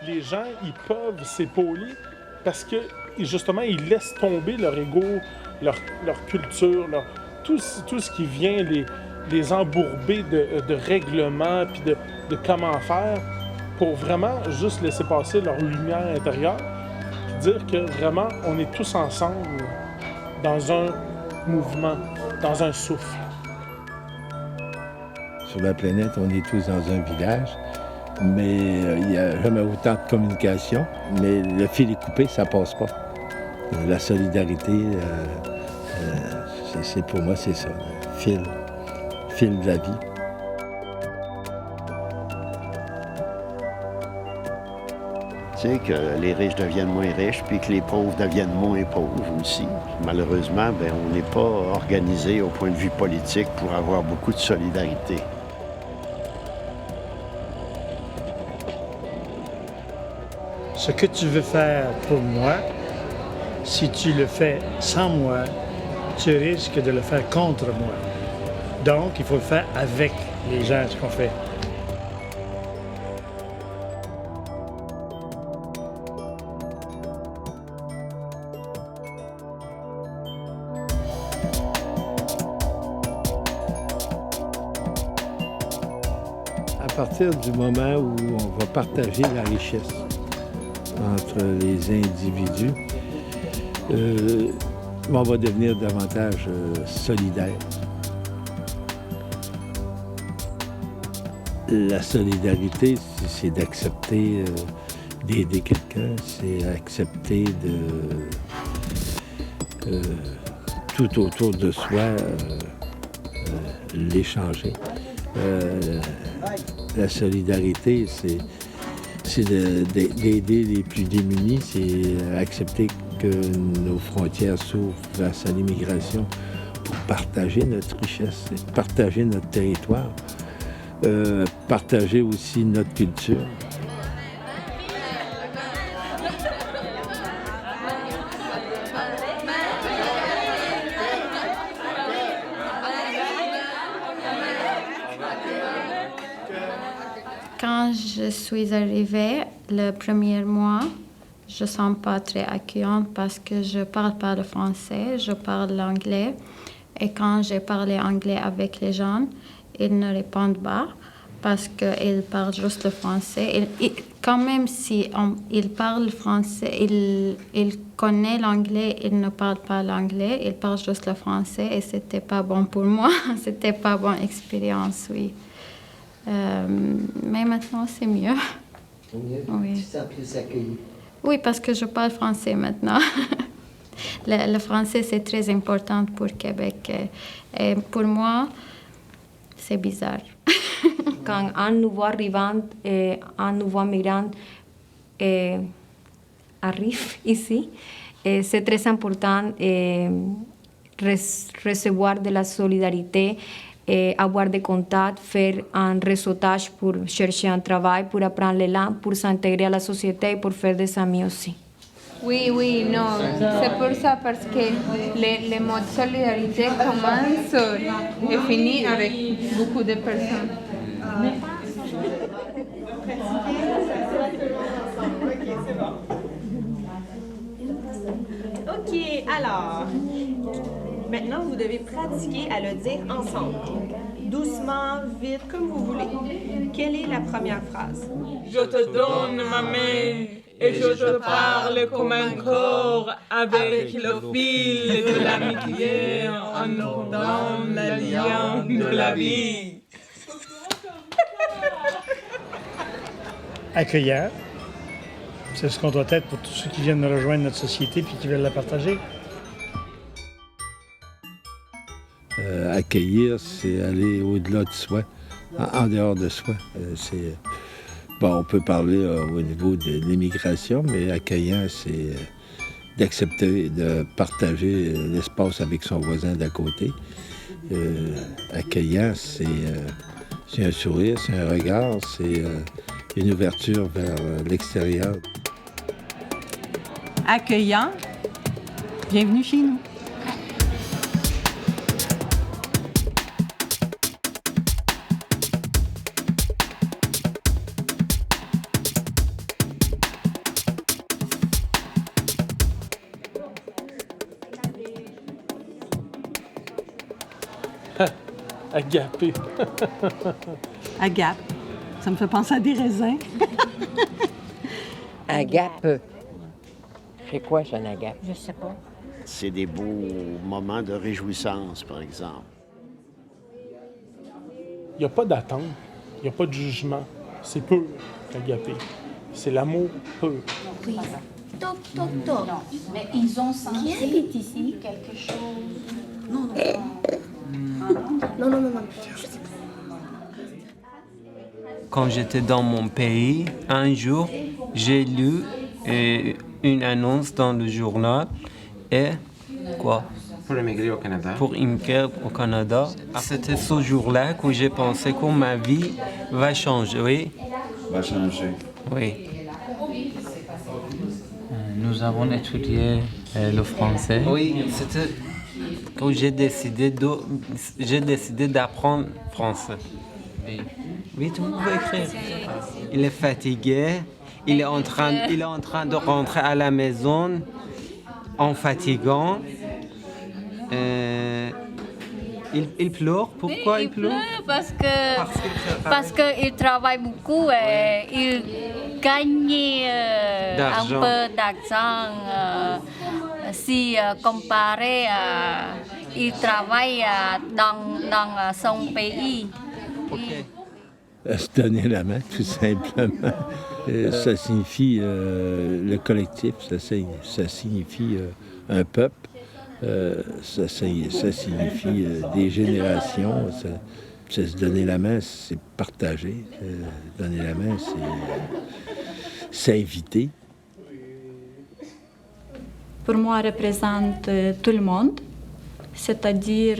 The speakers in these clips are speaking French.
les gens, ils peuvent s'épauler parce que, justement, ils laissent tomber leur ego, leur culture, tout ce qui vient les embourber de règlements puis de comment faire pour vraiment juste laisser passer leur lumière intérieure puis dire que vraiment, on est tous ensemble dans un mouvement, dans un souffle. Sur la planète, on est tous dans un village, mais il n'y a jamais autant de communication. Mais le fil est coupé, ça passe pas. La solidarité, pour moi, c'est ça, le fil de la vie. Tu sais, que les riches deviennent moins riches, puis que les pauvres deviennent moins pauvres aussi. Malheureusement, bien, on n'est pas organisé au point de vue politique pour avoir beaucoup de solidarité. Ce que tu veux faire pour moi, si tu le fais sans moi, tu risques de le faire contre moi. Donc, il faut le faire avec les gens, ce qu'on fait. À partir du moment où on va partager la richesse entre les individus, on va devenir davantage solidaire. La solidarité, c'est d'accepter d'aider quelqu'un, c'est accepter de tout autour de soi l'échanger. La solidarité, c'est d'aider les plus démunis, c'est accepter que nos frontières s'ouvrent face à l'immigration pour partager notre richesse, partager notre territoire, partager aussi notre culture. Quand je suis arrivée le premier mois, je ne sens pas très accueillante parce que je ne parle pas le français, je parle l'anglais. Et quand j'ai parlé anglais avec les gens, ils ne répondent pas parce qu'ils parlent juste le français. Quand même, si ils parlent français, ils connaissent l'anglais, ils ne parlent pas l'anglais, ils parlent juste le français et ce n'était pas bon pour moi. C'était pas une bonne expérience, oui. Mais maintenant, c'est mieux. Oui. Tu te sens plus accueilli? Oui, parce que je parle français maintenant. Le français, c'est très important pour Québec. Et pour moi, c'est bizarre. Quand un nouveau arrivant et un nouveau migrant arrive ici, c'est très important recevoir de la solidarité, avoir des contacts, faire un réseautage pour chercher un travail, pour apprendre les langues, pour s'intégrer à la société et pour faire des amis aussi. Oui, non, c'est pour ça parce que le mot solidarité commence et finit avec beaucoup de personnes. OK, alors, maintenant vous devez pratiquer à le dire ensemble. Doucement, vite, comme vous voulez. Quelle est la première phrase? Je te donne ma main et je te parle comme un corps avec le fil de l'amitié en dans la lien de la vie. Accueillant, c'est ce qu'on doit être pour tous ceux qui viennent rejoindre notre société puis qui veulent la partager. Accueillir, c'est aller au-delà de soi, en dehors de soi. On peut parler au niveau de l'immigration, mais accueillant, c'est d'accepter de partager l'espace avec son voisin d'à côté. Accueillant, c'est un sourire, c'est un regard, c'est une ouverture vers l'extérieur. Accueillant, bienvenue chez nous. Agapé. Agape. Ça me fait penser à des raisins. Agape. C'est quoi, ça, un agape? Je sais pas. C'est des beaux moments de réjouissance, par exemple. Il n'y a pas d'attente, il n'y a pas de jugement. C'est pur, l'agapé. C'est l'amour pur. Oui. Toc, toc, toc. Mais ils ont senti Qui habite ici? quelque chose. Non. Non. Quand j'étais dans mon pays, un jour, j'ai lu une annonce dans le journal et quoi? Pour immigrer au Canada. Pour immigrer au Canada. C'était ce jour-là que j'ai pensé que ma vie va changer, oui. Va changer. Oui. Nous avons étudié le français. Oui, c'était quand j'ai décidé d'apprendre français. Oui, tu peux écrire. Il est fatigué. Il est en train de rentrer à la maison en fatiguant. Il pleure. Pourquoi il pleure? Parce qu'il travaille beaucoup et il gagne un peu d'argent si comparé il travaille dans son pays. Okay. Se donner la main, tout simplement. Ça signifie le collectif, ça signifie un peuple, ça signifie des générations. C'est se donner la main, c'est partager. Donner la main, c'est s'inviter. Pour moi, représente tout le monde, c'est-à-dire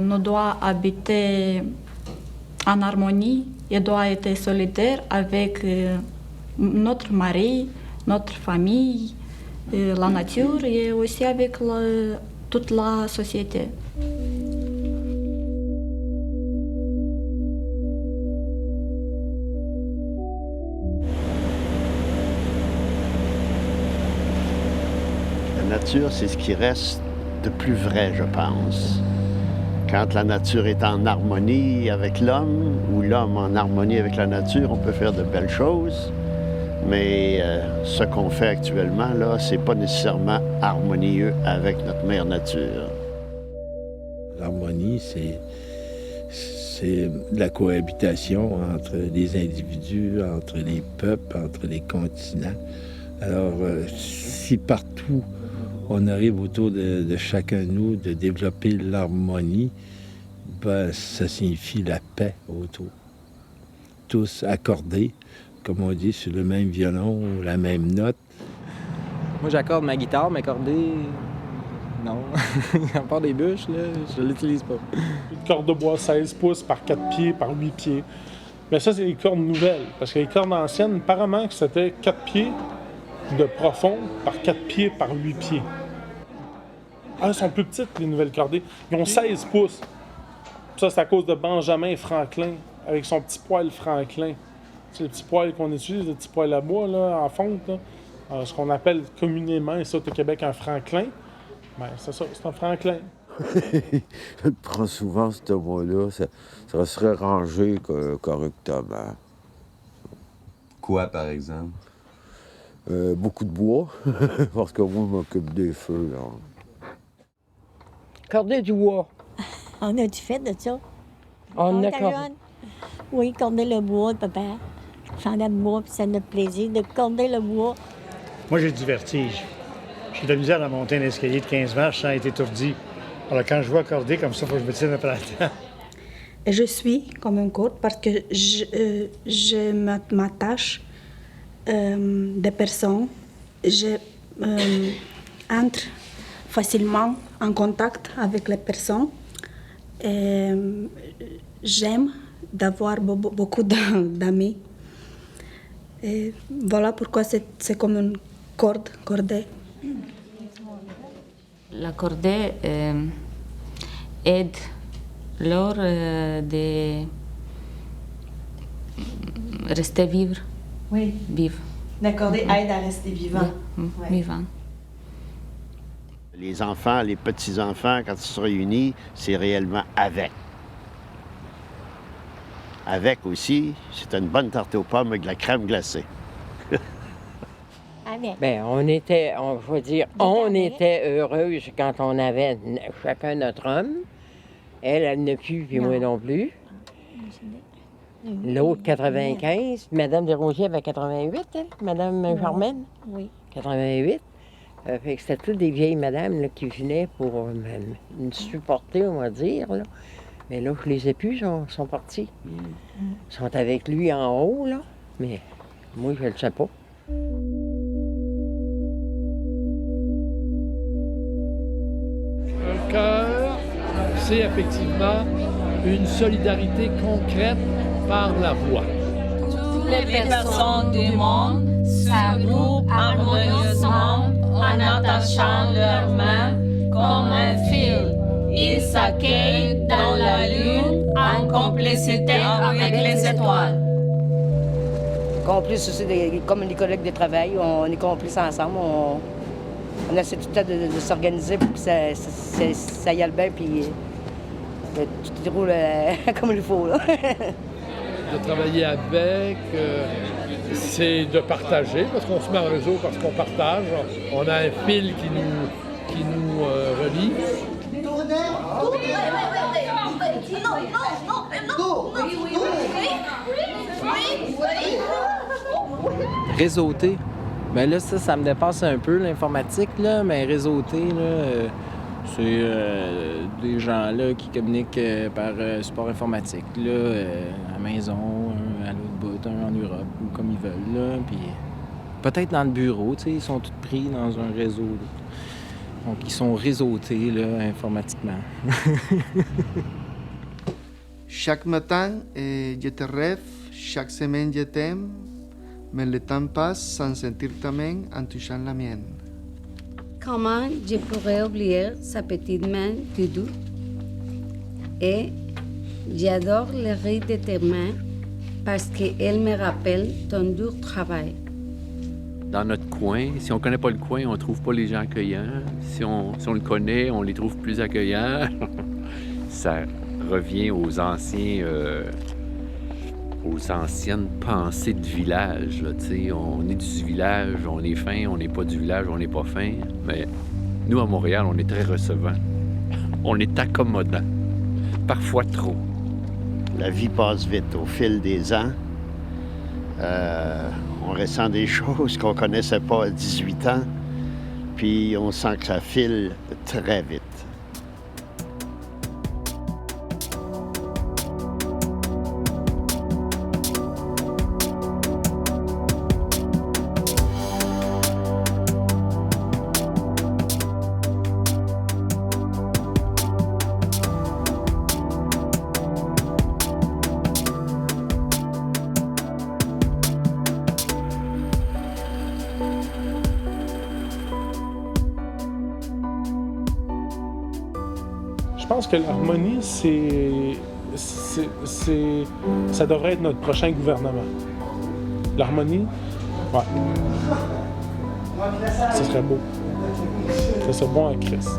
nous devons habiter en harmonie et doit être solidaire avec notre mari, notre famille, la nature et aussi avec toute la société. La nature, c'est ce qui reste de plus vrai, je pense. Quand la nature est en harmonie avec l'homme, ou l'homme en harmonie avec la nature, on peut faire de belles choses. Mais ce qu'on fait actuellement, là, c'est pas nécessairement harmonieux avec notre mère nature. L'harmonie, c'est la cohabitation entre les individus, entre les peuples, entre les continents. Alors, si partout on arrive autour de chacun de nous de développer l'harmonie, ben, ça signifie la paix autour. Tous accordés, comme on dit, sur le même violon ou la même note. Moi, j'accorde ma guitare, m'accorder, non. À part des bûches, là, je l'utilise pas. Une corde de bois 16 pouces par 4 pieds, par 8 pieds. Mais ça, c'est les cordes nouvelles. Parce que les cordes anciennes, apparemment que c'était 4 pieds de profond par 4 pieds par 8 pieds. Ah, elles sont plus petites, les nouvelles cordées. Ils ont 16 pouces. Ça, c'est à cause de Benjamin Franklin, avec son petit poêle Franklin. C'est le petit poêle qu'on utilise, le petit poêle à bois, là, en fonte. Là. Alors, ce qu'on appelle communément, ici au Québec, un Franklin. Ben, c'est ça, c'est un Franklin. Je prends souvent ce mot-là. Ça serait rangé correctement. Quoi, par exemple? Beaucoup de bois, parce que moi, je m'occupe des feux. Là. Corder du bois. On a du fait de ça. On a cordé. Oui, corder le bois, papa. J'en ai de bois, puis c'est notre plaisir de corder le bois. Moi, j'ai du vertige. J'ai de la misère à monter un escalier de 15 marches sans être étourdi. Alors, quand je vois corder comme ça, il faut que je me tienne après la table. Je suis comme un corde parce que je m'attache des personnes. Je entre facilement en contact avec les personnes. J'aime d'avoir beaucoup d'amis. Et voilà pourquoi c'est comme une cordée. La cordée aide lors de rester vivre. Oui. Vivre. La cordée aide à rester vivant. Ouais. Vivant. Les enfants, les petits-enfants, quand ils se réunissent, c'est réellement avec. avec aussi, c'est une bonne tarte aux pommes avec de la crème glacée. Bien, on était heureuses quand on avait chacun notre homme. Elle n'a plus, puis moi non plus. L'autre, 95. Madame Desrosiers avait 88, elle, Madame Germaine? Oui. 88. Fait que c'était toutes des vieilles madames là, qui venaient pour me supporter, on va dire. Là. Mais là, je les ai plus, ils sont partis. Ils sont avec lui en haut, là. Mais moi, je ne le sais pas. Un cœur, c'est effectivement une solidarité concrète par la voix. Toutes les personnes du monde s'agroupent harmonieusement en attachant leurs mains comme un fil. Ils s'accueillent dans la lune en complicité avec les étoiles. Complices aussi, comme les collègues de travail, on est complices ensemble. On essaie tout le temps de s'organiser pour que ça y aille bien, puis tout déroule comme il faut. Là. De travailler avec, c'est de partager, parce qu'on se met en réseau, parce qu'on partage. On a un fil qui nous relie. Réseauter. Bien là, ça me dépasse un peu, l'informatique, là, mais réseauter, là, c'est des gens là, qui communiquent par support informatique, là, à la maison, un à l'autre bout, un en Europe, ou comme ils veulent, là, puis peut-être dans le bureau, tu sais, ils sont tous pris dans un réseau, là. Donc, ils sont réseautés, là, informatiquement. Chaque matin, je te rêve, chaque semaine, je t'aime, mais le temps passe sans sentir ta main en touchant la mienne. Comment je pourrais oublier sa petite main tout doux? Et j'adore le rire de tes mains parce qu'elle me rappelle ton dur travail. Dans notre coin, si on ne connaît pas le coin, on ne trouve pas les gens accueillants. Si on le connaît, on les trouve plus accueillants. Ça revient aux anciennes pensées de village. Là, on est du village, on est fin, on n'est pas du village, on n'est pas fin. Mais nous, à Montréal, on est très recevants. On est accommodants. Parfois trop. La vie passe vite au fil des ans. On ressent des choses qu'on ne connaissait pas à 18 ans, puis on sent que ça file très vite. Je pense que l'harmonie, ça devrait être notre prochain gouvernement. L'harmonie, ouais. Ça serait beau. Ça serait bon à Christ.